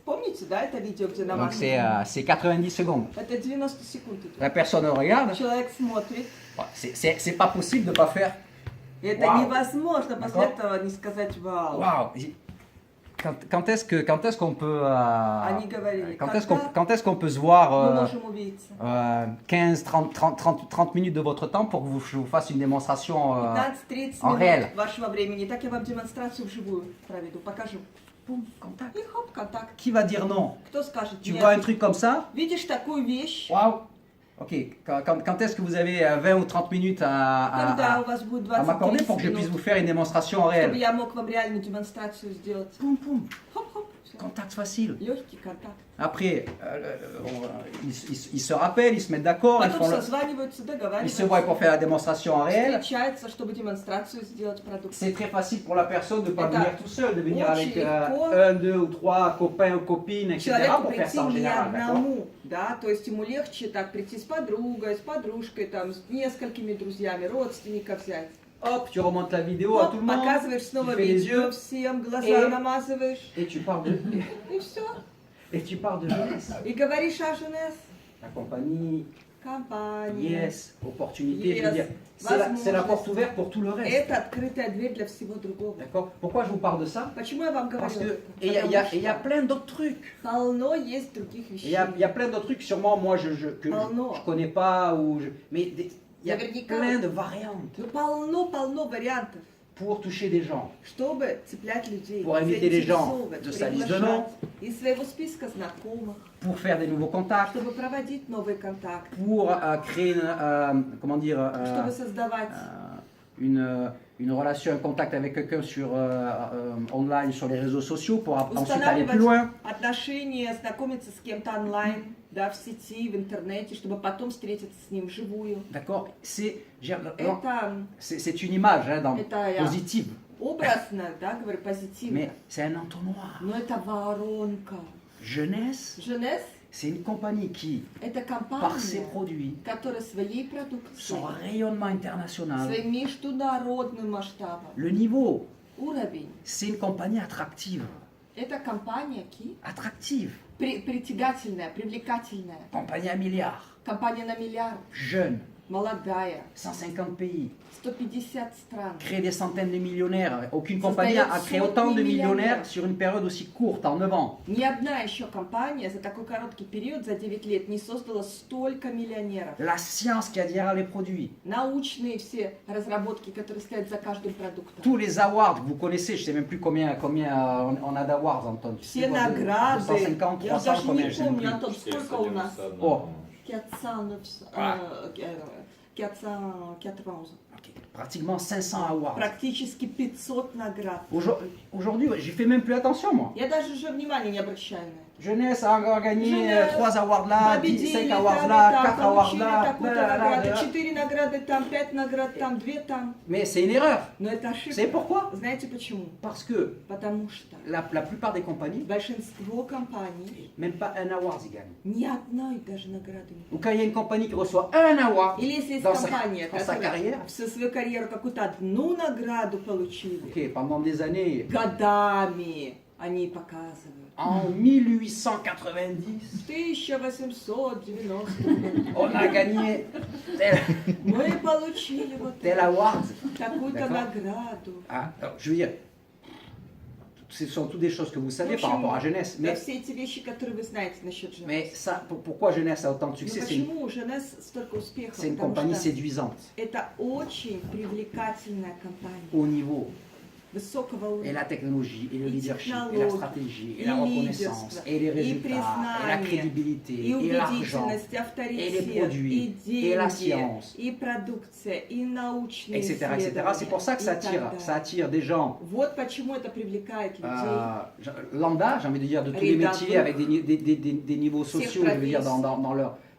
Помните, да, это видео, где на Donc c'est 90 secondes. Это 90 секунд идет. La personne regarde. Человек смотрит. C'est pas possible de ne pas faire. И это Вау. невозможно после этого не сказать вау. Waouh! Quand est-ce qu'on peut Они говорили, quand est-ce qu'on peut se мы voir можем увидеться. 15, 30 minutes de votre temps pour que je vous fasse une démonstration 15-30 en réel. минут вашего времени. Так я вам демонстрацию вживую проведу, покажу. Boum, contact. И хоп, контакт. Qui va dire non? Кто скажет Tu нет? vois un truc comme ça? Видишь такую вещь? Waouh! Ok, quand est-ce que vous avez 20 ou 30 minutes Когда у вас будет à m'accorder 20-30 pour que je puisse минут, vous faire une démonstration en чтобы réel? я мог вам реальную демонстрацию сделать. Poum, poum. Хоп-хоп. всё. Contact facile. Легкий контакт. Après, ils se rappellent, ils se mettent d'accord, Потом созваниваются, ils se договариваются. voient pour faire la démonstration en réel. Встречаются, чтобы демонстрацию сделать продукт. C'est très facile pour la personne de ne pas Это venir tout seul, de venir очень avec легко. un, deux ou trois copains ou copines, etc. Человеку pour faire прийти ça en не général, d'accord? одному, да, то есть ему легче так прийти с подругой, с подружкой, там, с несколькими друзьями, родственников взять. Hop, tu remontes la vidéo à tout le monde, Показываешь снова tu fais les видео yeux всем, глаза Et- намазываешь, et tu parles de, и все. et tu parles de jeunesse. И говоришь о ЖНС, La compagnie, компании. yes, opportunité, je veux Yes, dire, c'est la porte ouverte pour tout le reste. Это открытая дверь для всего другого. D'accord? Pourquoi je vous parle de ça? Почему я вам Parce говорю? que et il y a plein d'autres trucs. Полно есть других Il вещей. y a plein d'autres trucs, sûrement moi que je connais pas, mais il y a Наверняка. plein de variantes Ну, полно вариантов, pour toucher des gens. чтобы цеплять людей, Pour inviter les gens заинтересовывать, de sa liste de приглашать noms. из своего списка знакомых, Pour faire des nouveaux contacts, чтобы проводить новые контакты, pour créer comment dire, чтобы создавать une relation, un contact avec quelqu'un sur online, sur les réseaux sociaux, pour ensuite aller plus loin. отношения, знакомиться с кем-то онлайн, да, в сети, в интернете, чтобы потом встретиться с ним вживую. D'accord? Это C'est une image hein, Это positive, образно, да, говорю, позитивно. mais c'est un entonnoir. Но это воронка. Jeunesse, ЖНС c'est une compagnie qui, – это par ses компания, produits, которая своей продукцией, son rayonnement international, своим международным масштабом, le niveau, уровень. c'est une compagnie attractive. Это компания Attractive. притягательная, привлекательная. Compagnie à milliards. Компания на миллиард, Jeune. молодая, 150 pays. 150 стран. Créer des centaines de millionnaires. Aucune Ça compagnie fait a créé autant de сотни millionnaires millionnaires. sur une période aussi courte, en 9 ans. Ни одна еще компания за такой короткий период, за 9 лет, не создала столько миллионеров. La science qui a derrière les produits. Научные все разработки, которые стоят за каждым продуктом. Tous les awards, vous connaissez, je ne sais même plus combien on a d'awards, Anton. Tu sais Все quoi, награды. 250, Я 300, даже combien, не je sais même помню, plus. Антон, сколько у нас? О. 411. Ok, pratiquement 500 awards. Практически 500 наград. Aujourd'hui, j'y fais même plus attention, moi. Я даже уже внимания не обращаю на это. Jeunesse a gagné Jeunesse, 3 awards là, 5 Победили awards там и là, там, 4 awards получили là. такую-то награду, 4 награды там, 5 наград там, 2 там. Mais c'est une erreur. Но это Vous savez ошибка. pourquoi? Знаете почему? Parce que Потому что la plupart des compagnies, большинство компаний même pas un award ils gagnent. ни одной даже награды нет. Ou quand il y a une compagnie qui reçoit un award Или если есть dans sa компания, carrière, которая всю свою карьеру какую-то одну награду получили, ok, pendant des années, годами они показывают. en 1890, В 1890 on a gagné мы получили вот tel award. такую-то D'accord. награду. Ah, alors, je veux dire, ce sont toutes des choses que vous savez par rapport à jeunesse, Да, mais, все эти вещи, которые вы знаете насчет Женес. mais ça, pourquoi jeunesse a autant de Но succès? почему у Женес столько успехов? C'est une Потому compagnie что séduisante, это очень привлекательная компания, au niveau, высокого et уровня. la technologie, et le Et leadership, et la technologie, stratégie, et et la leadership, reconnaissance, et les et résultats, et la признание, crédibilité, И et l'argent, убедительность, и авторитет, les produits, и et la деньги, science, и продукция, и научные etc., etc. исследования, C'est pour ça que и ça так attire, далее. ça attire des gens Вот почему это привлекает людей. lambda, j'ai envie de dire, de tous les Рядовых. métiers, avec des niveaux Всех sociaux, je veux dire, профессий.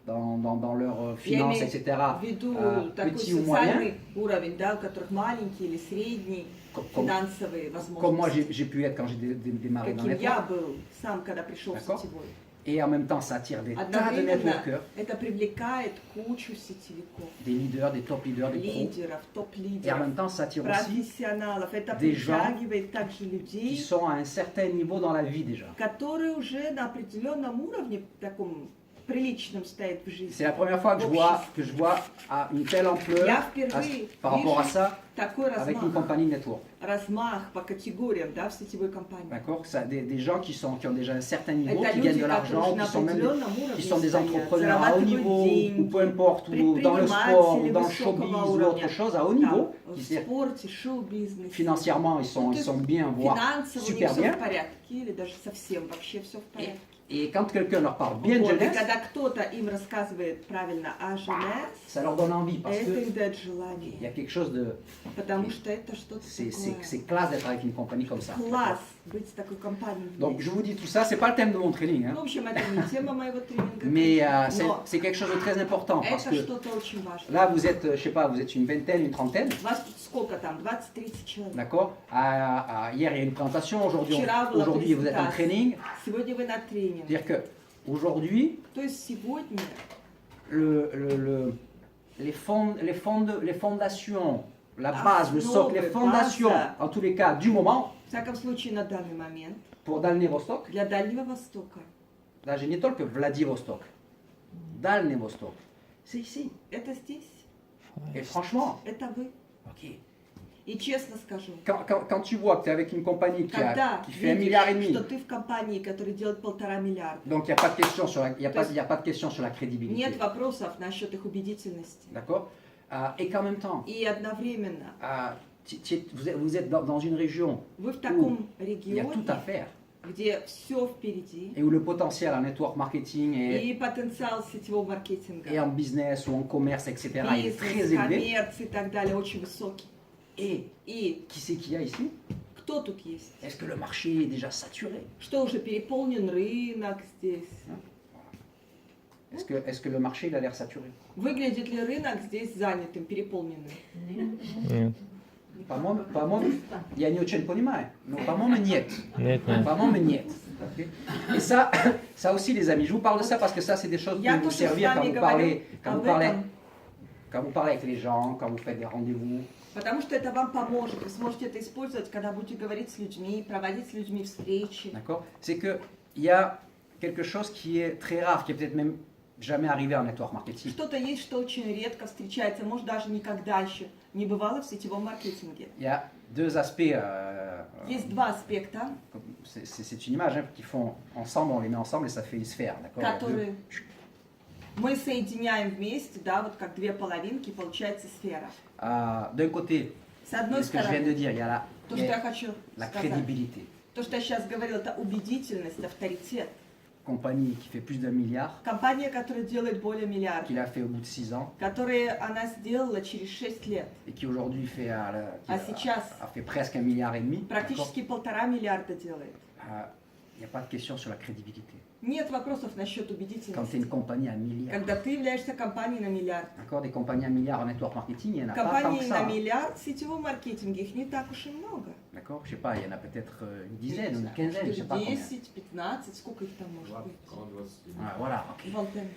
dans leurs Я finances, имею etc. в виду такой Petits ou moyens. социальный уровень, да, у которых маленький или средний финансовые Comme moi возможности. j'ai pu être quand j'ai démarré dans Каким я l'État. был сам, когда пришел в D'accord. сетевой. Et en même temps, ça attire des tas de Одновременно networkers, это привлекает кучу сетевиков, des leaders, des top leaders, des pros. лидеров, Et en топ-лидеров, même temps, ça attire aussi профессионалов. Это des gens притягивает также qui людей, sont à un certain niveau dans la vie déjà. которые уже на определенном уровне, таком приличном стоят в жизни. C'est la première fois que je vois à une telle ampleur Я впервые par rapport à вижу ça такой avec une размах, compagnie network. размах по категориям, да, в сетевой компании. D'accord? Des gens qui ont déjà un certain niveau, Это qui gagnent люди, de l'argent, которые qui на sont même определенном qui уровне sont des стоят, entrepreneurs à haut niveau, зарабатывают ou peu importe, ou dans le sport, ou dans le showbiz, высокого ou autre уровня, chose, à haut там, niveau, в qui, c'est- спорте, шоу-бизнесе. financièrement ils sont bien, voire Финансово у них super все bien. в порядке, или даже совсем вообще все в порядке. Et quand quelqu'un leur parle bien de Вот, и jeunesse, когда кто-то им рассказывает правильно о jeunesse, ça leur donne envie parce это им qu'il дает y желание, a quelque chose de. потому что это что-то C'est такое. classe d'être avec une compagnie comme ça. Класс быть с такой компанией. Donc je vous dis tout ça, c'est pas le thème de mon training, hein, Ну, в общем, это не тема моего тренинга, mais но c'est quelque chose de très important parce это que что-то очень важное. là vous êtes, je sais pas, vous êtes une vingtaine, une trentaine, Вас тут сколько там, 20-30 человек. d'accord? Hier il y a une présentation, aujourd'hui Вчера была vous êtes en презентация. training. Сегодня вы на тренинге. C'est-à-dire que aujourd'hui, То есть сегодня les fondations, la base, le socle, les Основы, fondations, база. en tous les cas, du moment, в всяком случае на данный момент pour Dalny Vostok, для Дальнего Востока là j'ai не только Vladivostok, Dalny Vostok, c'est ici. это здесь, Et franchement, это вы. ok, И честно скажу, quand tu vois que tu es avec une compagnie когда qui fait 1,5 milliard, видишь, что ты в компании, которая делает 1,5 миллиарда, donc il n'y a pas de question sur la, il y a То pas, есть il y a pas de question sur la crédibilité, нет вопросов насчет их убедительности. d'accord? Et qu'en même temps, И одновременно vous êtes dans une région вы в таком il y a tout à регионе, faire где все впереди, et où le potentiel en network marketing и потенциал сетевого маркетинга, et en business ou en commerce, etc., il est très бизнес, élevé. коммерция и так далее очень высокий. Et И qui c'est qu'il y a ici? кто тут есть? Est-ce que le marché est déjà saturé? Что уже переполнен рынок здесь? Est-ce que le marché il a l'air saturé? Выглядит ли рынок здесь занятым, переполненным? Нет. По-моему, я не очень понимаю, но по-моему нет. Нет, нет. По-моему нет. Ok. Et ça aussi les amis, je vous parle de ça parce que ça c'est des choses qui Я vont vous тоже с servir quand вами vous говорю parlez, об этом, quand vous parlez avec les gens, quand vous faites des rendez-vous. потому что это вам поможет. Вы сможете это использовать, когда будете говорить с людьми, проводить с людьми встречи. D'accord? C'est que il y a quelque chose qui est très rare, qui est peut-être même jamais arrivé en network marketing. Что-то есть, что очень редко встречается, может даже никогда еще не бывало в сетевом маркетинге. Il y a deux aspects. Есть два аспекта, C'est une image hein, qui font ensemble, on les met ensemble et ça fait une sphère, d'accord? которые мы соединяем вместе, да, вот как две половинки, получается сфера. D'un côté, С одной ce que je viens de стороны, dire, il y a то, что я хочу la сказать, crédibilité. то, что я сейчас говорила, это убедительность, авторитет. Compagnie qui fait plus d'1 milliard, Компания, которая делает более миллиарда, qui l'a fait au bout de 6 ans которые она сделала через 6 лет, et qui aujourd'hui fait, сейчас a fait presque 1,5 milliard, d'accord? практически 1,5 миллиарда делает. Il n'y a pas de question sur la crédibilité. Нет вопросов насчет Quand tu es убедительности. une compagnie à 1 milliard, Когда ты являешься компанией на миллиард. d'accord? Des compagnies à 1 milliard en network marketing, il n'y en a pas tant que Компаний ça. на миллиард в сетевом маркетинге, их не так уж и много. D'accord? Je sais pas, il y en a peut-être une dizaine, une quinzaine, je sais pas combien. 10, 15, сколько их там может быть? Voilà, ok. Болтаем.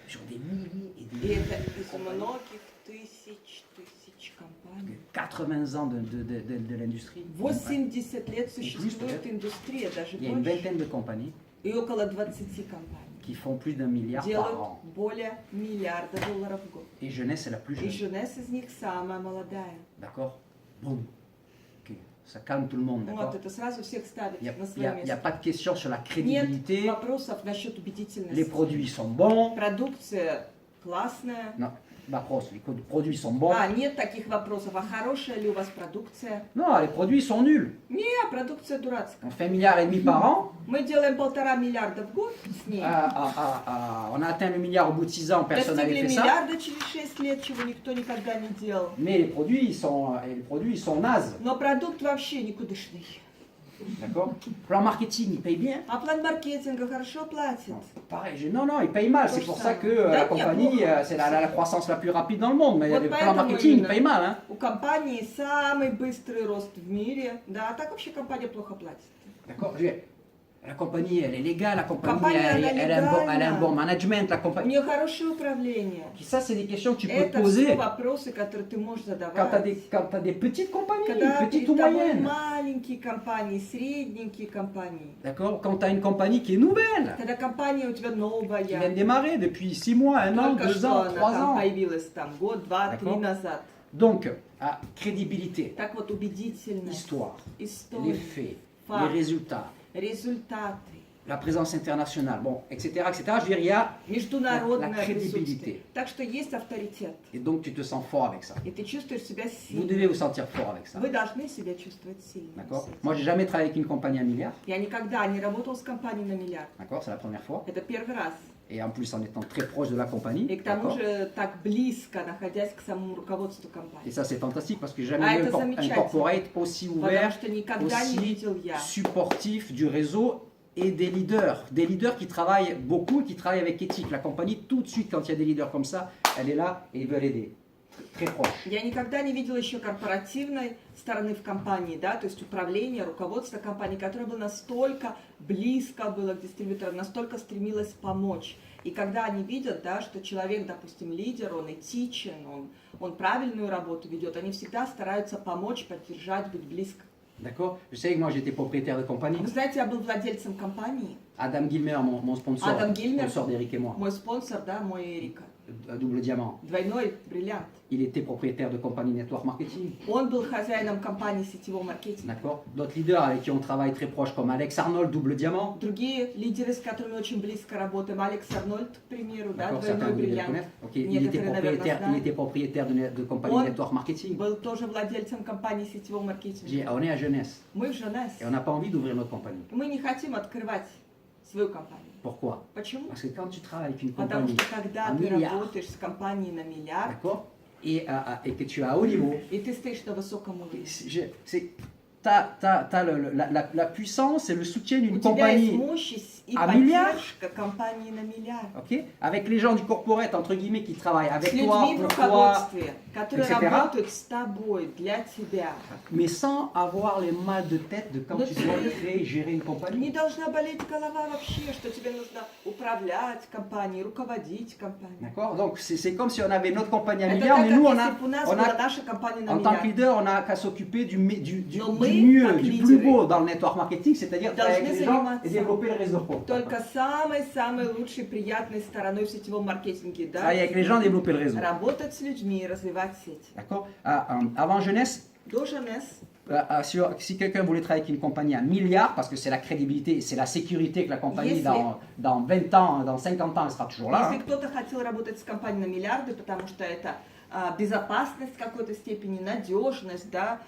Sur des milliers et И des это из многих тысяч компаний. 80 ans de l'industrie. 80 лет существует peut-être. индустрия, даже Il y a une больше. vingtaine de compagnies И около 20 компаний qui font plus d'1 milliard par делают an. более миллиарда долларов в год. Et jeunesse, c'est la plus И jeune. Jeunesse из них самая молодая. D'accord? Boum. Ok. Ça calme tout le monde, d'accord? Вот это сразу всех ставит Il на n'y свое a, место. pas de question sur la Нет crédibilité. вопросов насчет Les убедительности. produits sont bons. Продукция классная. Non, les produits sont bons. Нет таких вопросов. А хорошая ли у вас продукция? Non, les produits sont nuls. Не, продукция дурацкая. On fait 1,5 milliard par an. Мы делаем 1,5 миллиарда в год с ней. On a atteint le milliard au bout de 6 ans, personne n'avait Достигли fait ça. миллиарда через 6 лет, чего никто никогда не делал. Mais les produits, ils sont nazes. Но продукт вообще никудышный. D'accord? Plan marketing, il paye bien. А план маркетинга хорошо платит. Non, pareil, non, il paye mal. C'est pour ça que la Да, compagnie, нет, c'est la croissance la plus rapide dans le monde. Mais Вот le plan поэтому marketing, il именно. paye mal. Hein? У компании самый быстрый рост в мире. Да, а так вообще компания плохо платит. D'accord? La compagnie, elle est légale, la compagnie, Компания, она elle a un bon легальна. management, la У compagnie. нее хорошее управление. Ça, c'est des questions que tu peux te Это все poser вопросы, которые ты можешь quand задавать. tu as des petites compagnies, Когда petites перед ou тобой moyennes. маленькие компании, средненькие компании. D'accord? Quand tu as une compagnie qui est nouvelle, Когда компания у тебя qui vient de новая, démarrer depuis 6 mois, 1 an, только 2 что ans, она 3 там ans. появилась там год, два, три D'accord. назад. Donc, crédibilité, Так вот, убедительность, histoire, les история, faits, les факт, résultats, результаты, la présence internationale, bon, etc., etc. Je veux dire, il y a международное La crédibilité. присутствие. Так что есть авторитет. Et donc tu te sens fort avec ça. И ты чувствуешь себя Vous devez сильным. vous sentir fort avec ça. Вы должны себя чувствовать сильным. D'accord? с этим. Moi, j'ai jamais travaillé avec une compagnie à milliard. Я никогда не работал с компанией на миллиард. D'accord? C'est la première fois. Это первый раз. Et en plus, en étant très proche de la compagnie. И к тому D'accord? же так близко, находясь к самому руководству Et компании. ça, c'est fantastique parce que j'ai jamais Ah, vu это un замечательно. corporate aussi Потому ouvert, что никогда не aussi видел я supportif du réseau et des leaders qui travaillent beaucoup et qui travaillent avec éthique. La compagnie, tout de suite, quand il y a des leaders comme ça, elle est là et ils veulent aider. Très proche. Я никогда не видела еще корпоративной стороны в компании, да, то есть управление, руководство компании, которое было настолько близко было к дистрибьютору, настолько стремилось помочь. И когда они видят, да, что человек, допустим, лидер, он этичен, он правильную работу ведет, они всегда стараются помочь, поддержать, быть близко. D'accord? Je sais que moi, j'étais propriétaire de compagnie. Вы знаете, я был владельцем компании. Adam Gilmer, mon sponsor, Адам Гильмер, sponsor d'Eric et moi, мой спонсор, да, мой Эрика, double diamant. двойной бриллиант. Il était propriétaire de compagnie Network Marketing. Он был хозяином компании сетевого маркетинга. D'accord? D'autres leaders avec qui on travaille très proche, comme Alex Arnold, double diamant. Другие лидеры, с которыми очень близко работаем, Алекс Арнольд, к примеру, да, D'accord, certains двойной vous devez le бриллиант. connaître. Ok, il Некоторые, наверное, il знают. était propriétaire de compagnie Он Network Marketing. был тоже владельцем компании сетевого маркетинга. On est à Jeunesse Мы в Женес. et on n'a pas envie d'ouvrir notre compagnie. Мы не хотим открывать свою компанию. Pourquoi? Почему? Parce que quand tu travailles avec une Потому compagnie, что когда un ты milliard. работаешь с компанией на миллиард, d'accord, et que tu es à haut niveau, и ты стоишь на высоком уровне, t'as la puissance et le soutien d'une у тебя есть compagnie, мощь и à milliard. поддержка компании на миллиард. ok, avec les gens du corporate, entre guillemets, qui travaillent С avec людьми toi, в pour toi, руководстве, которые etc. работают с тобой, для тебя. mais sans avoir les mal de tête de quand Но tu ты dois créer, gérer une Не compagnie. должна болеть голова вообще, что тебе нужно управлять компанией, руководить компанией. D'accord? Donc c'est comme si on avait notre compagnie à Это milliard, так, mais как nous, если бы у нас была наша компания на en tant que миллиард. leader, on n'a qu'à s'occuper du Но mieux, мы, как du лидеры, plus beau dans le network marketing, c'est-à-dire travailler avec должны les gens заниматься et développer le réseau. только самой-самой лучшей, приятной стороной в сетевом маркетинге, да? Travailler avec les gens, développer le réseau. Работать с людьми и развивать сеть. D'accord? Avant Jeunesse, До Женес, si quelqu'un voulait travailler avec une compagnie à milliard, parce que c'est la crédibilité, c'est la sécurité que la compagnie, Если- dans 20 ans, dans 50 ans, elle sera toujours là. если кто-то хотел работать с компанией на миллиарды, потому что это безопасность в какой-то степени, надежность, да,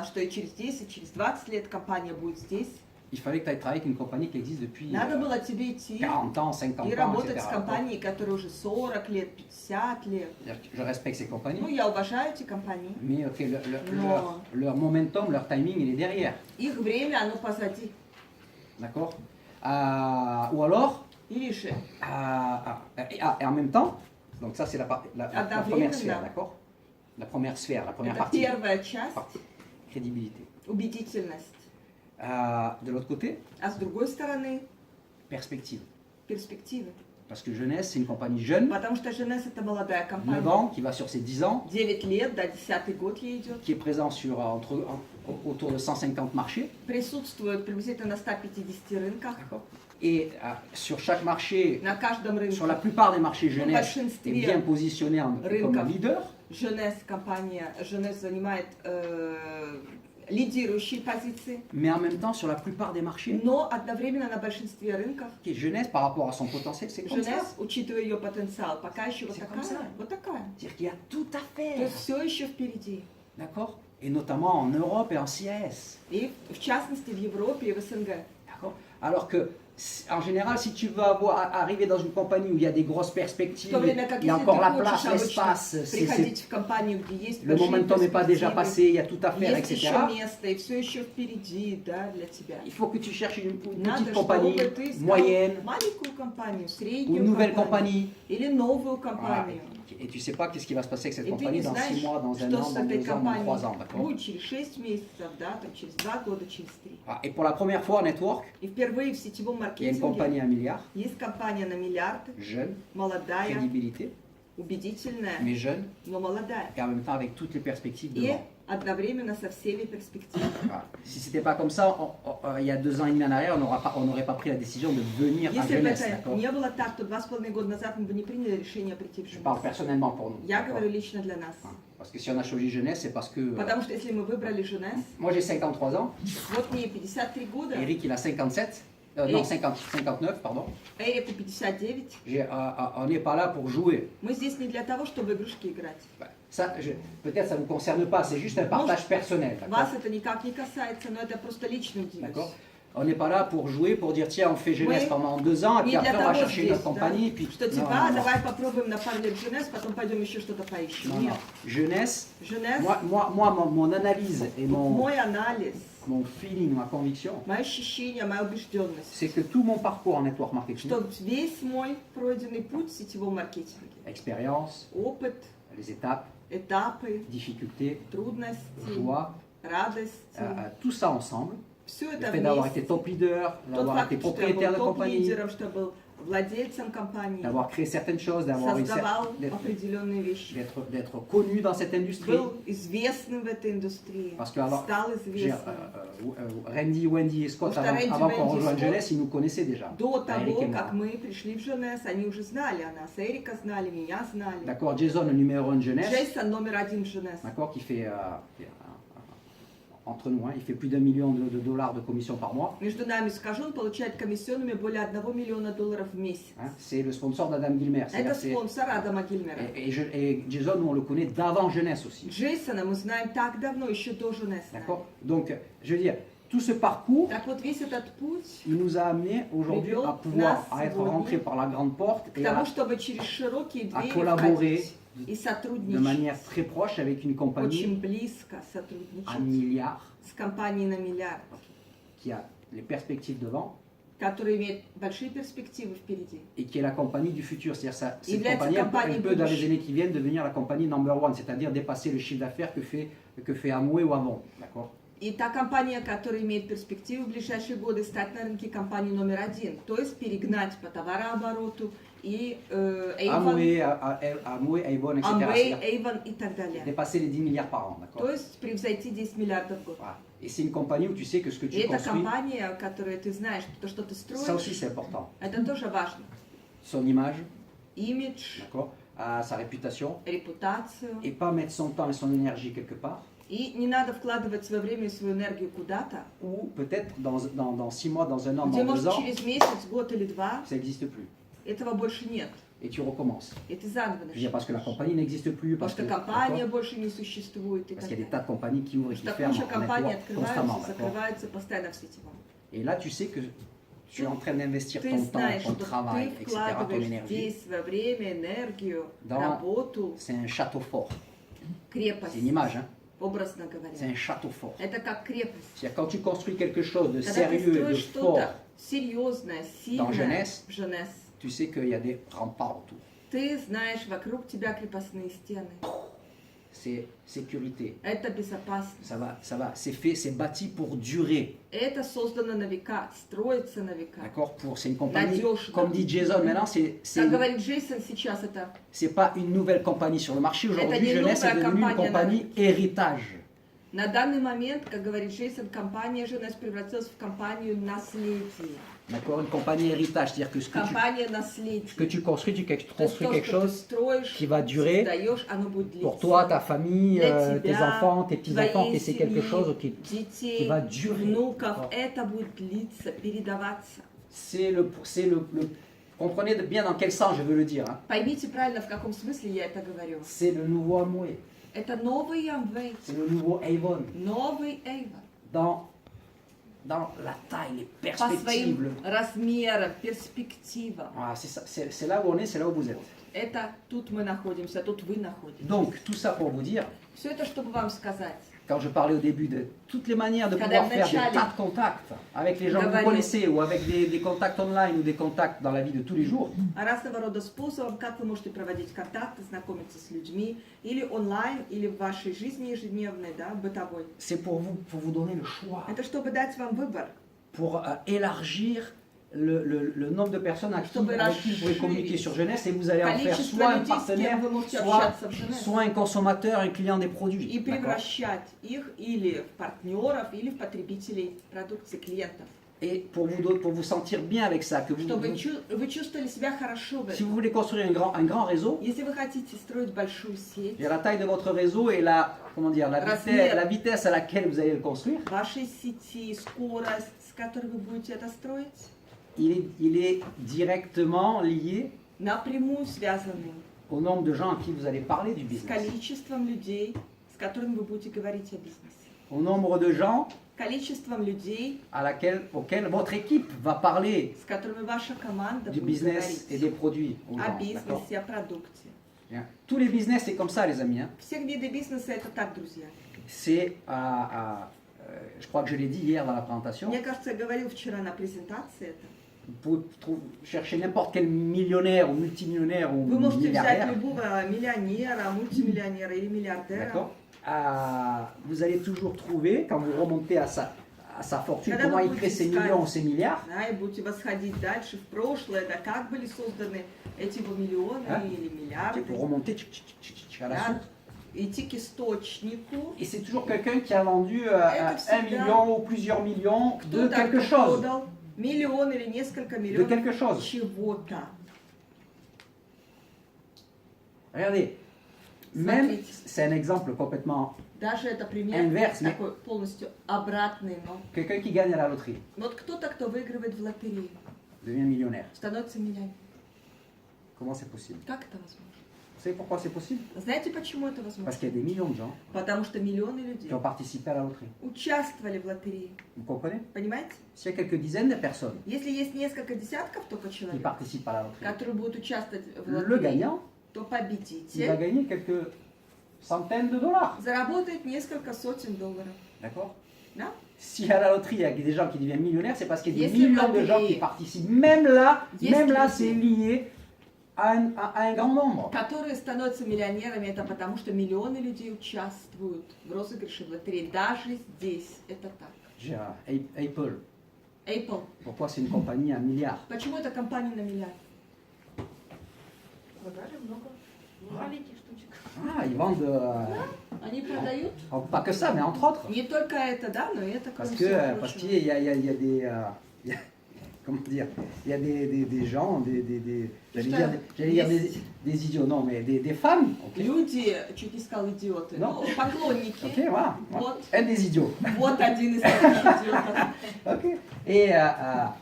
что и через 10, через 20 лет компания будет здесь. Il fallait que tu ailles travailler avec une compagnie qui existe depuis Надо было тебе идти 40 ans, 50 и ans, работать etc. с компанией, которая уже 40 лет, 50 лет. Je respecte ces compagnies, Ну, я уважаю эти компании. mais ok, Non. leur momentum, leur timing, il est derrière. Их время, оно позади. D'accord? Ou alors, Или же, et en même temps, donc ça c'est la première Одновременно. sphère, d'accord? La première sphère, la première это partie, первая часть, crédibilité. убедительность. De l'autre côté, А с другой стороны, perspective. перспективы. Parce que Jeunesse, c'est une compagnie jeune, Потому что Женес это молодая 9 компания. ans, qui va sur ses 10 ans, 9 лет, да, 10-й год ей идет. qui est présent sur autour de 150 marchés. Присутствует приблизительно на 150 рынках. Et sur chaque marché, На каждом рынке. sur la plupart des marchés, В Jeunesse est большинстве bien positionné comme рынков leader. Женес компания, Женес занимает лидирующие позиции, Mais en même temps, sur la plupart des marchés, но одновременно на большинстве рынков qui est Jeunesse par rapport à son potentiel, c'est comme ça. Женес, учитывая ее потенциал, пока еще вот C'est такая, comme ça. вот такая. C'est-à-dire qu'il y a tout à То faire. есть все еще впереди. D'accord? Et notamment en Europe et en CIS. И в частности в Европе и в СНГ. D'accord? Alors que En général, si tu veux arriver dans une compagnie où il y a des grosses В perspectives, то время как il y a если encore la ты place, хочешь l'espace, обычно приходить в компанию, где есть le большие momentum n'est pas déjà перспективы, passé, il y a tout à faire, есть etc. еще место, и все еще впереди, да, для тебя. Il faut que tu cherches une Надо, petite compagnie, чтобы ты искал moyenne, маленькую компанию, ou среднюю une nouvelle компанию compagnie. или новую Voilà. компанию. Et tu ne sais pas qu'est-ce qui va se passer avec cette И ты compagnie не dans 6 знаешь, mois, dans 1 что an, с dans этой 2 ans, dans 3 ans. компанией D'accord. будет через 6 месяцев, да, там, через 2 года, через 3. Voilà. Et pour la première fois en network, И впервые в сетевом il y a une маркетинге compagnie à 1 milliard, есть компания на миллиард, jeune, молодая, crédibilité, убедительная, mais jeune, но молодая. et en même temps avec toutes les perspectives И devant. одновременно со всеми перспективами. Voilà. Si c'était pas comme ça, il y a 2 ans et demi en arrière, on n'aurait pas pris la décision de venir à Если бы Jeunesse. это D'accord. не было так, то 2,5 года назад мы бы не приняли решение прийти в Je parle Женеву. personnellement pour nous. Я d'accord. говорю лично для нас. Voilà. Parce que si on a choisi Jeunesse, c'est parce que. Потому что если мы выбрали Женес, Moi j'ai 53 ans, вот мне 53 года, Eric il a 57, non 59, pardon. Эрику 59, On n'est pas là pour jouer. мы здесь не для того, чтобы в игрушки играть. Ça, peut-être ça ne vous concerne pas, c'est juste un partage personnel. Вас D'accord. это никак не касается, но это просто лично D'accord. удивлюсь. On n'est pas là pour jouer, pour dire tiens on fait Jeunesse Oui. pendant 2 ans et puis Не для après on va того chercher une здесь, autre compagnie. Et да, puis... что Non, типа, non, non. давай попробуем на пару лет Женес, потом пойдем еще что-то поищем. Non, Нет. non. Jeunesse, Женес, mon analyse et мой анализ, mon feeling, ma conviction, мои ощущения, моя убежденность, c'est que tout mon parcours en network marketing, что весь мой пройденный путь в сетевом маркетинге, expérience, опыт, les étapes, этапы, difficultés, трудности, joie, радости, tout ça ensemble, все le это fait d'avoir été вместе. top leader, Тот d'avoir факт, été что я propriétaire был de compagnie, топ-лидером, что был владельцем компании, d'avoir créé certaines choses, d'avoir réussi создавал d'être определенные вещи, d'être connu dans cette industrie. был известным в этой индустрии, Parce que alors, стал J'ai, известным. Randy, Wendy et Scott, Потому что Рэнди, avant qu'on Wendy и rejoigne Scott, Jeunesse, ils nous connaissaient déjà. До à Eric et того, moi. как мы пришли в Женес, они уже знали о нас. Эрика знали, меня знали. D'accord, Jason, le numéro 1 de Jeunesse, Джейсон номер один в Женес. d'accord, qui fait, entre nous, hein, il fait plus d'1 million de dollars de commission par mois. Между нами скажу, он получает комиссионными более $1 миллиона в месяц. Hein, c'est le sponsor d'Adam Gilmer. Это C'est- спонсор Адама Гильмера. et Jason, nous, on le connaît d'avant Jeunesse aussi. Джейсона мы знаем так давно, еще до Женес. D'accord. Donc, je veux dire, tout ce parcours, Так вот, весь этот путь il nous a amené aujourd'hui Привел à pouvoir нас à être сегодня rentré par la grande porte к et тому, чтобы через широкие à двери collaborer входить и de сотрудничать. manière très proche avec une compagnie Очень близко à сотрудничать milliards с компанией на миллиард, qui a les perspectives devant которая имеет большие перспективы впереди. et qui est la compagnie du futur. C'est-à-dire ça, cette Является compagnie, компанией elle peut dans les будущего. années qui viennent devenir la compagnie number one, c'est-à-dire dépasser le chiffre d'affaires que fait Amway ou Avon. D'accord. И та компания, которая имеет перспективы в ближайшие годы стать на рынке компанией номер один, то есть перегнать по товарообороту и Avon, Amway, Avon, etc. Amway, C'est-à-dire Avon и так далее. dépasser les 10 milliards par an. То D'accord. есть превзойти 10 миллиардов в год. Voilà. Et c'est une compagnie où tu sais que ce que И tu это construis, компания, которую ты знаешь, то, что ты ça aussi строишь, c'est important. это тоже важно. Son image, Имидж, d'accord, sa réputation, репутацию. et pas mettre son temps et son énergie quelque part. И не надо вкладывать свое время и свою энергию куда-то, Ou peut-être dans 6 mois, dans 1 an, где, dans 2 может, ans, через месяц, год или два ça n'existe plus. этого больше нет. Et tu recommences. И ты заново Je veux dire, parce que la начинаешь. compagnie n'existe plus, Потому parce что que- компания d'accord, больше не существует и parce так qu'il y a des далее. tas de compagnies qui ouvrent et qui Потому что ferment куча en компаний network constamment. открываются, D'accord. закрываются постоянно в сетевом. Et là, tu sais que tu es en train d'investir Ты ton temps, знаешь, ton что travail, ты etc., ton вкладываешь énergie. здесь свое время, энергию, Dans- работу, C'est un château fort. крепость, C'est une image, hein. образно C'est говоря. un château fort. Это как крепость. C'est-à-dire, quand tu construis quelque chose de Когда ты sérieux et de строишь fort, что-то серьезное, сильное Jeunesse. в Женес, tu sais qu'il y a des remparts autour. ты знаешь, вокруг тебя крепостные стены. C'est sécurité. Это безопасность. Ça va, c'est fait, c'est bâti pour durer. Это создано на века, строится на века. D'accord. C'est une compagnie, Надежно. comme dit Jason maintenant, Как говорит Джейсон сейчас, это c'est pas une nouvelle compagnie sur le marché. Это Aujourd'hui, не Jeunesse est новая devenue une компания на compagnie héritage. на данный момент, как говорит Джейсон, компания Женес превратилась в компанию наследия. D'accord. Une compagnie héritage, c'est-à-dire que ce Компания que наследия. tu construis, tu То есть construis то, quelque что ты chose строишь, qui va durer создаешь, оно будет длиться. pour toi, ta famille, Для tes тебя, enfants, tes petits-enfants, твоей que c'est quelque семьи, chose qui детей, va durer. внуков. D'accord. Это будет длиться, передаваться. C'est comprenez bien dans quel sens je veux le dire. Hein. Поймите правильно, в каком смысле я это говорю. C'est le nouveau Amway, Это новый Amway, c'est le nouveau Avon. новый Avon. Dans dans la taille, les по perspectives. своим размерам, перспективам. Voilà, c'est là où on est, c'est là où vous êtes. Это тут мы находимся, тут вы находитесь. Donc, tout ça pour vous dire, Все это, чтобы вам сказать. quand je parlais au début de toutes les manières de Когда pouvoir faire des вначале tas de contacts avec les gens que vous говорил. connaissez ou avec des contacts online ou des contacts dans la vie de tous les jours, Разного рода способом, как вы можете проводить контакты, знакомиться с людьми, или онлайн, или в вашей жизни ежедневной, да, бытовой. c'est pour vous donner le choix, Это чтобы дать вам выбор, pour élargir le nombre de personnes avec qui vous pouvez communiquer sur Jeunesse et vous allez en faire количество soit un людей, с partenaire, кем вы можете soit, общаться в Женеве, soit un consommateur, un client des produits. и D'accord. превращать их или в партнеров, или в потребителей продукции, клиентов. Et pour vous sentir bien avec ça, que Чтобы вы чувствовали себя хорошо в si этом. vous voulez construire un grand réseau, Если вы хотите строить большую сеть, et la taille de votre réseau et la vitesse à laquelle vous allez le construire, вашей сети, скорость, с которой вы будете это строить, il est directement lié напрямую связаны au nombre de gens à qui vous allez parler du с business, количеством людей, с которыми вы будете говорить о бизнесе. au nombre de gens Количеством людей, auxquels votre équipe va parler с которыми ваша команда du будет business et говорить des produits aux о gens. D'accord. бизнесе, о продукте. Bien. Tous les business, c'est comme ça, les amis. Hein. Все виды бизнеса это так, друзья. C'est, je crois que je l'ai dit hier dans la présentation, Мне кажется, я говорил вчера на презентации это. vous pouvez chercher n'importe quel millionnaire ou multimillionnaire ou Вы можете взять milliardaire. любого миллионера, мультимиллионера или миллиардера. D'accord. Vous allez toujours trouver, quand vous remontez à sa fortune, Когда comment вы il crée будете ses искать, millions, ses milliards. да, и будете восходить дальше в прошлое, да, как были созданы эти его миллионы А? или миллиарды, Pour remonter à la да, source. идти к источнику. Et c'est toujours quelqu'un qui a vendu Это 1 всегда million ou plusieurs millions de Кто-то, quelque кто chose. продал миллион или несколько De миллионов quelque chose. чего-то. Regardez, même, Смотрите. c'est un exemple complètement. Даже это пример Inverse, mais- такой полностью обратный, но Quelqu'un qui gagne à la loterie вот кто-то, кто выигрывает в лотерею, devient millionnaire. становится миллионером. Comment c'est possible? Как это возможно? Vous savez pourquoi c'est possible? Знаете, почему это Parce возможно? qu'il y a des millions de gens Потому что миллионы людей qui ont participé à la loterie. участвовали в лотерее. Vous comprenez? Понимаете? S'il y a quelques dizaines de personnes Если есть несколько десятков только qui человек, participent à la loterie, которые будут участвовать в le лотерее, gagnant, то il va победитель gagner quelques centaines de dollars. заработает несколько сотен долларов. D'accord? Да? Si à la loterie il y a des gens qui deviennent millionnaires, c'est parce qu'il y a des Если в millions de gens лотерее qui participent. Même là, Если c'est lié à un grand nombre. Которые становятся миллионерами, это потому что миллионы людей участвуют в розыгрыше в лотерее. Даже здесь это так. J'ai Apple. Apple. Pourquoi c'est une compagnie à 1 milliard? Почему это компания на миллиард? Продали много маленьких штучек. Ah, ils vendent Они продают pas que ça, mais entre autres. не только это, да, но и это Parce кроме всего parce прочего. qu'il y a des comment dire, il y a des gens, j'allais dire des idiots, non, mais des femmes. Ok. Люди, чуть не сказал идиоты, Non. ну, поклонники. Ok, voilà. Вот, Un des idiots. вот один из таких идиотов. Ok. Et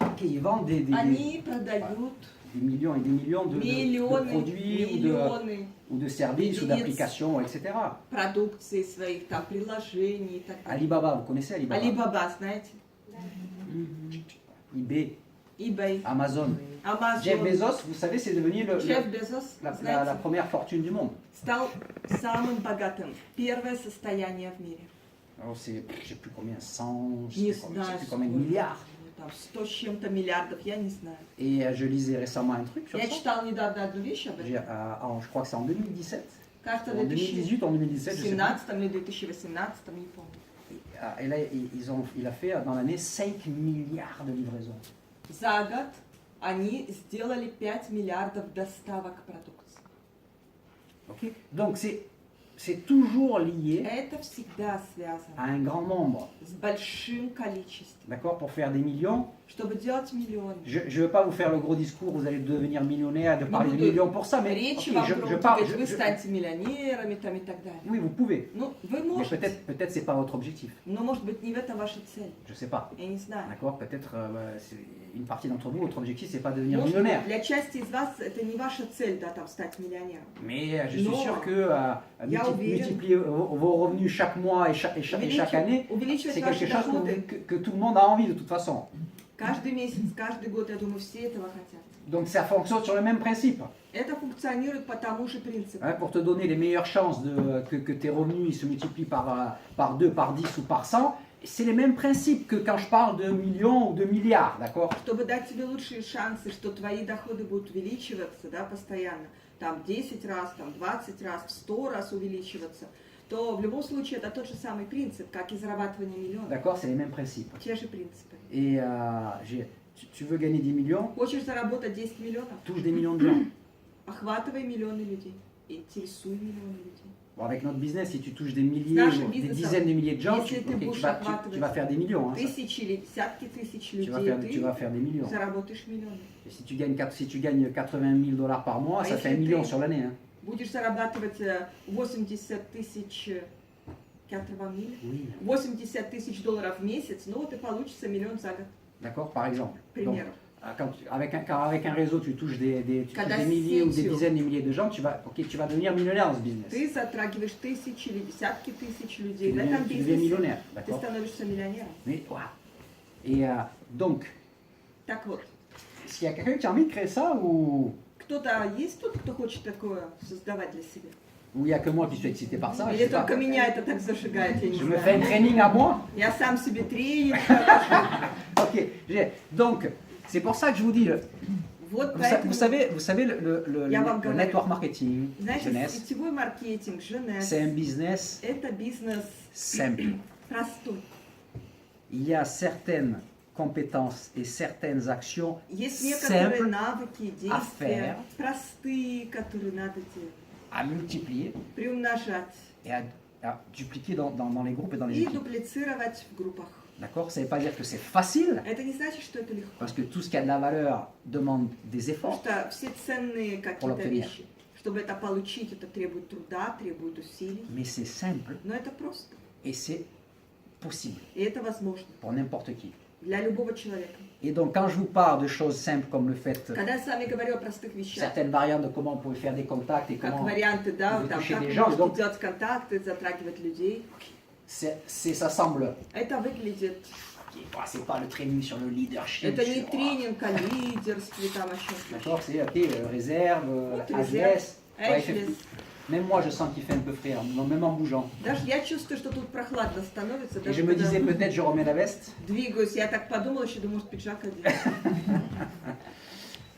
ok, ils vendent des Они продают millions et des millions de миллионы, produits миллионы ou de services ou Единиц. d'applications, etc. продукции своих, там, приложений и так далее. Alibaba, vous connaissez Alibaba? Alibaba, знаете? eBay, eBay, Amazon. Amazon. Jeff Bezos, vous savez, c'est devenu Джефф Безос, la знаете, première fortune du monde. стал самым богатым. Первое состояние в мире. Alors c'est, je sais plus combien, 100, je Не sais plus знаю, combien de milliards. там 100 с чем-то миллиардов, я не знаю. Et je lisais récemment un truc sur Я ça. читал недавно одну вещь об этом. Je crois que c'est en 2017. Кажется, En в 2018 ou en 2017, je sais plus. 2017 или 2018, не помню. Et là, il a fait dans l'année 5 milliards de livraisons. За год они сделали 5 миллиардов доставок продукции. Ok. Donc c'est toujours lié Это всегда à связано un grand nombre. с большим количеством. D'accord? Pour faire des millions, чтобы делать миллионы. Je ne veux pas vous faire le gros discours, vous allez devenir millionnaire, de parler de буду millions pour ça, mais Речи ok, вам je громко parle. говорить, вы станете миллионерами там и так далее. Oui, vous pouvez. Ну, вы Mais можете, peut-être c'est pas votre objectif. но может быть не в этом ваша цель. Je sais pas. Я не знаю. D'accord. Peut-être une partie d'entre vous, votre objectif c'est pas de devenir Может millionnaire. быть, для части из вас это не ваша цель, да, там стать миллионером. Mais je suis Non. sûr que Я уверен. multiplier vos revenus chaque mois et chaque année, Увеличивать c'est ваши quelque chose доходы que tout le monde a envie de toute façon. каждый месяц, каждый год, я думаю, все этого хотят. Donc ça fonctionne sur le même principe. Это функционирует по тому же принципу. Hein, pour te donner les meilleures chances que tes revenus ils se multiplient par 2, par 10 ou par 100, c'est les mêmes principes que quand je parle de millions ou de milliards, d'accord? Чтобы дать тебе лучшие шансы, что твои доходы будут увеличиваться, да, постоянно, там 10 раз, там 20 раз, в 100 раз увеличиваться, то в любом случае это тот же самый принцип, как и зарабатывание миллионов. D'accord, c'est les mêmes principes. Те же принципы. Et tu veux gagner 10 millions, Хочешь заработать 10 миллионов? touche des millions de gens. Охватывай миллионы людей. Интересуй миллионы людей. Bon, avec notre business, si tu touches des milliers Naszym ou des biznesem, dizaines de milliers de gens, jeśli ty ok, будешь tu vas faire des millions. Hein, ça. Тысячи или десятки тысяч Tu vas людей, tu vas ты faire des millions. заработаешь миллионы. Et si tu gagnes 80 000 dollars par mois, ça Ah, fait 1 если million ты- sur l'année. Hein. Будешь зарабатывать 80 тысяч, 80 тысяч долларов в месяц, ну вот и получится миллион за год, D'accord, par exemple. к Donc, примеру. quand avec un réseau, tu touches des Когда milliers ou des сетью dizaines de milliers de gens, tu vas devenir millionnaire dans ce business. Ты затрагиваешь тысячи или десятки тысяч Tu людей в deviens, этом tu deviens бизнесе, millionnaire. ты D'accord. становишься миллионером. Mais, voilà. Et donc, Так вот, est-ce qu'il y a quelqu'un qui a envie de créer ça ou кто-то есть тут, кто хочет такое создавать для себя? il n'y a que moi qui suis excité par ça? Je Или sais pas. только меня это так зажигает, я не Je me fais un знаю. training à moi. Я сам себе тренер. Ok. Donc, c'est pour ça que je vous dis, Вот vous поэтому, savez Я вам le говорю. network marketing, знаете, jeunesse, сетевой маркетинг, Женес, c'est un business это бизнес simple. простой. Il y a certaines compétences et certaines actions Есть некоторые simples навыки, à действия, faire. простые, которые надо делать, à multiplier приумножать et à dupliquer dans les groupes et dans les и équipes. дуплицировать в группах. D'accord? Ça ne veut pas dire que c'est facile, Это не значит, что это легко. parce que tout ce qui a de la valeur demande des Потому efforts. что все ценные какие-то l'obtenir. вещи, чтобы это получить, это требует труда, требует усилий. Mais c'est simple Но это просто. et c'est possible И это возможно pour n'importe qui. для любого человека. Et donc, quand je vous parle de choses simples comme le fait, Когда я с вами говорю о простых вещах, certaines variantes de comment on pouvait faire des contacts et как comment варианты, да, vous там, touchez как des вы gens, можете donc делать контакты, затрагивать людей, ça semble. это выглядит, C'est pas le training sur le leadership. это не sur- тренинг о лидерстве, там о чем-то. D'accord, c'est ok, réserve, Вот AGS. резерв, Ouais, il fait- Эйчлес. même moi, je sens qu'il fait un peu frais, même en bougeant. Даже я чувствую, что тут прохладно становится. Et Даже je me когда disais peut-être je remets la veste. двигаюсь, я так подумала, еще думаю, может, пиджак одеть.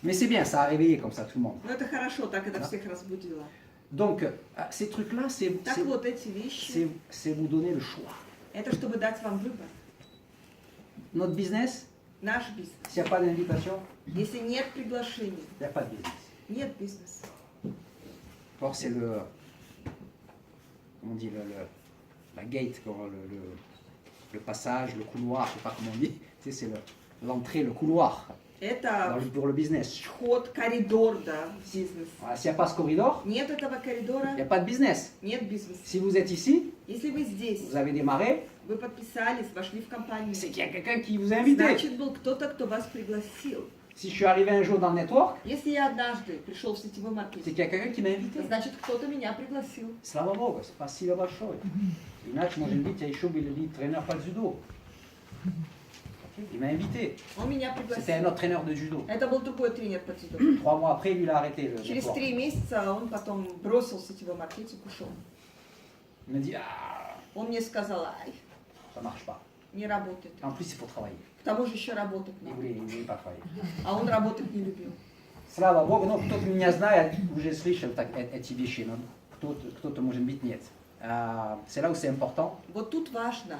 Mais c'est bien, ça a réveillé comme ça tout le monde. Но это хорошо, так это Да. всех разбудило. Donc, ces trucs-là, Так вот, эти вещи, c'est vous donner le choix. это чтобы дать вам выбор. Notre business, Наш бизнес. s'il n'y a pas d'invitation, Если нет приглашений, il n'y a pas de business. нет бизнеса. Or, c'est le. Comment on dit la gate, le passage, le couloir, je ne sais pas comment on dit. Tu sais, c'est l'entrée, le couloir Это pour le business. вход, коридор, да, в бизнес. Voilà, s'il n'y a pas ce corridor, Нет этого коридора, il n'y a pas de business. нет бизнеса. Si vous êtes ici, Если вы здесь, vous avez démarré, вы подписались, вошли в компанию, c'est qu'il y a quelqu'un qui vous a invité. значит, был кто-то, кто вас пригласил. Si je suis arrivé un jour dans le network, Если я однажды пришел в сетевой c'est маркетинг, qu'il y a quelqu'un qui m'a invité. значит, кто-то меня пригласил. Slava Boga, c'est pas si большой. Иначе, может быть, я еще бы le traîneur pas de judo. Ok, il m'a invité. Он меня C'était un пригласил. autre traîneur de judo. Это был другой тренер по дзюдо. 3 mois après, lui, il a arrêté le Через network. 3 месяца он потом бросил сетевой маркетинг, ушел. Il m'a dit, ah, Он мне сказал, ай, ça marche pas. не работает. En plus, il faut travailler. К тому же еще работать Il надо. voulait pas travailler. А он работать не любил. Слава Богу, ну, кто-то меня знает, уже слышал так, эти вещи, но кто-то, может быть, нет. C'est là où c'est important, Вот тут важно,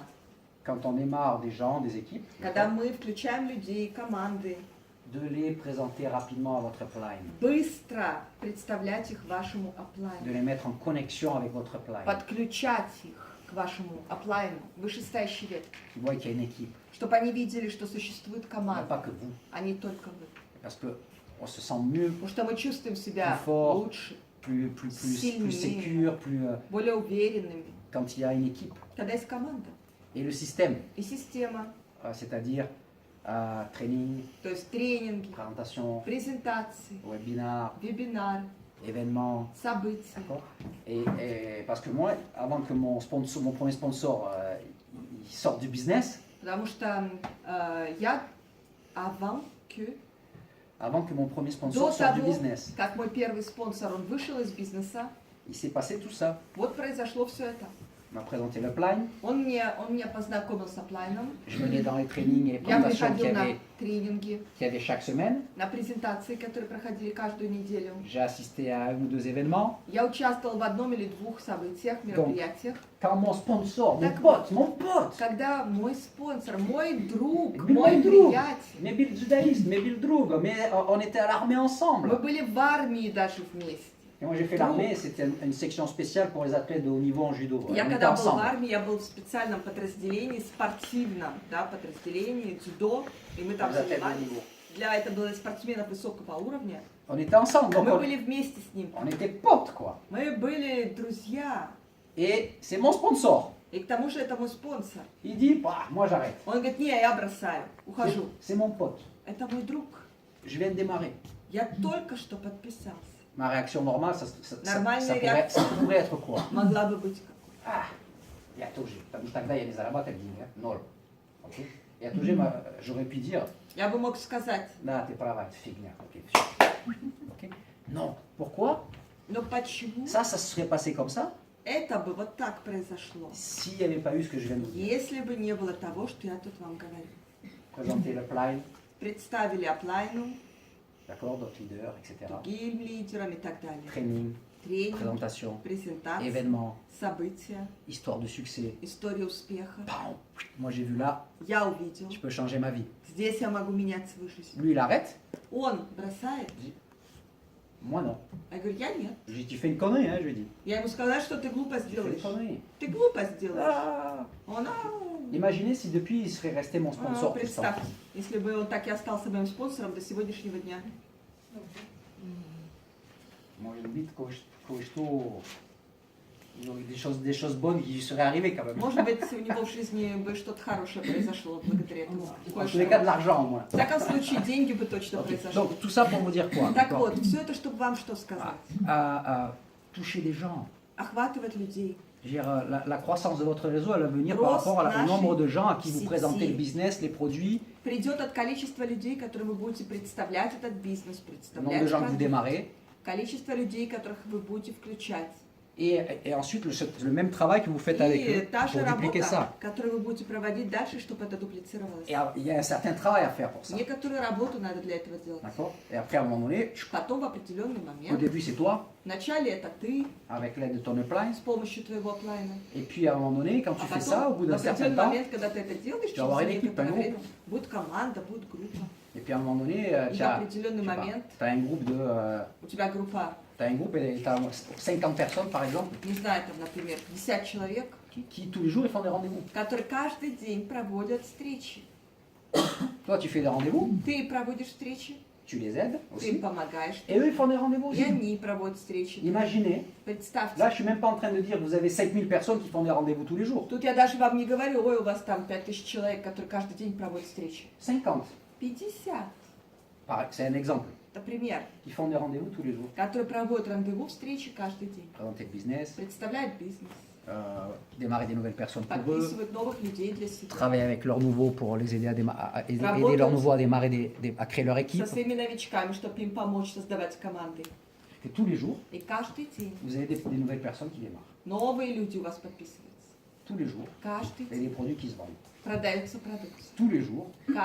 quand on démarre des gens, des équipes, когда мы включаем людей, команды, de les présenter rapidement à votre upline, быстро представлять их вашему de оплайну, les mettre en connexion avec votre upline. подключать их к к вашему оплайну, вышестоящей ветке, qui voient qu'il y a une équipe, чтобы они видели, что существует il n'y a команда, pas que vous. а не только вы. Parce qu'on se sent mieux, Потому что мы чувствуем себя Plus fort. лучше, plus Сильнее. sécure, plus, более уверенными, quand il y a une équipe. когда есть команда Et le système, и система, c'est-à-dire training, то есть тренинги, présentation, презентации, webinar, вебинары, événements, события. d'accord. Et parce que moi, avant que mon premier sponsor il sorte du business, Потому что я avant que mon premier до sponsor sorte du того, business, как мой первый спонсор, он вышел из бизнеса, il s'est passé tout ça. вот произошло все это. Il m'a présenté le plan, Он меня познакомил с аплайном, je venais dans les trainings et les я présentations приходил на тренинги, qu'il y avait chaque semaine. на презентации, которые проходили каждую неделю. J'ai assisté à un ou deux événements. Я участвовал в одном или двух событиях, мероприятиях. Quand mon sponsor, Так mon pote, Когда мой спонсор, мой друг, Мой мой друг. приятель, mes billes judaïstes, mes billes droug, mais on était à l'armée мы ensemble. были в армии даже вместе. Et moi j'ai fait l'armée, c'était une section spéciale pour les athlètes de haut niveau en judo. Я On était когда был в ensemble. армии, я был в специальном подразделении, спортивном, да, подразделении, дзюдо, и мы там Les athlètes de haut занимались. niveau. Это было спортсменов высокого уровня. On était ensemble, donc Мы были вместе с ним. on était potes quoi. Мы были друзья. Et c'est mon sponsor. И к тому же это мой спонсор. Il dit, bah, moi j'arrête. Он говорит, не, я бросаю, ухожу. C'est mon pote. Это мой друг. Je viens de démarrer. Я только что подписался. Ma réaction normale, Нормальная реакция ça pourrait être quoi? могла бы быть какой. Ah, я тоже. Тогда я не зарабатывал денег, ноль. Ok? Я тоже, j'aurais pu dire, Я бы мог сказать, да, t'es права, это фигня. Ok? Ok? Non. Pourquoi? но почему Ça se serait passé comme ça это бы вот так произошло, s'il n'y avait pas eu ce que je viens de vous dire. если бы не было того, что я тут вам говорю. Présenter le plan, Представили оплайну, d'accord, d'autres leaders, etc. другим лидерам и так далее. Training, Тренинг, présentation, презентации, événements, события, histoire de succès. история успеха. Bam. Moi j'ai vu là, Я увидел, je peux changer ma vie. здесь я могу менять свою жизнь. Lui il arrête, Он бросает, moi non. а я говорю, я нет. Je lui ai dit, tu fais une connerie, hein, je lui ai dit. Я ему сказала, что ты глупо Tu fais une сделаешь. connerie. Ты глупо сделаешь. Ah. Он, Imaginez si depuis il serait resté mon sponsor. tout ce temps. представьте, если бы он так и остался моим спонсором до сегодняшнего дня. Может быть, кое-что, des choses bonnes qui seraient arrivées quand même. Может быть, у него в жизни бы что-то хорошее произошло благодаря этому. En tous les cas, de l'argent au moins. В всяком случае, деньги бы точно Ok. произошли. Donc tout ça pour vous dire quoi? Так D'accord. вот, все это, чтобы вам что сказать? Toucher des gens. Охватывать людей. Je veux dire, la croissance de votre réseau, elle va venir par Рост rapport au нашей nombre de gens à qui vous сети. présentez le business, les produits, Придет от количества людей, которым вы будете представлять этот бизнес, le nombre de представлять gens que vous продукт. démarrez. Количество людей, которых вы будете включать. Et ensuite, le même travail que vous faites avec И eux та же pour dupliquer ça. работа, которую вы будете проводить дальше, чтобы это дуплицировалось. Et il y a un certain travail à faire pour ça. Некоторую работу надо для этого делать. D'accord? Et après, à un moment donné, Потом в определенный au момент, début, c'est toi, вначале это ты avec l'aide de ton upline. с помощью твоего оплайна. Et puis, à un moment donné, quand tu А fais ça, au bout потом, в d'un certain определенный temps, момент, когда ты это делаешь, Tu vas avoir une через équipe, un некоторое groupe. время, будет команда, будет группа. et puis à un moment donné, И tu в as, определенный момент as un groupe de, у тебя группа, t'as un groupe et tu as 50 personnes, par exemple, не знаю, там, например, 50 человек, qui tous les jours, ils font des rendez-vous. которые каждый день проводят встречи. Toi, tu fais des rendez-vous, Ты проводишь встречи, tu les aides ты им aussi, помогаешь, et eux, ils font des rendez-vous и aussi. они проводят встречи. Imaginez, Представьте, là, je suis même pas en train de dire que vous avez 5000 personnes qui font des rendez-vous tous les jours. тут я даже вам не говорю, ой, у вас там 5000 человек, которые каждый день проводят встречи. 50, 50, c'est un exemple, это пример, qui font des rendez-vous tous les jours. которые проводят рандеву, встречи каждый день. Présenter le business, Представляют бизнес, démarrer des nouvelles personnes pour eux, подписывают новых людей для себя. travailler avec leurs nouveaux pour les aider à aider Работать. leurs nouveaux à démarrer, à créer leur équipe. Со своими новичками, чтобы им помочь создавать команды. Et tous les jours, И каждый день vous avez des nouvelles personnes qui démarrent. новые люди у вас подписываются. Tous les jours, Каждый il y a день des produits qui se vendent. продаются продукты. Tous les jours,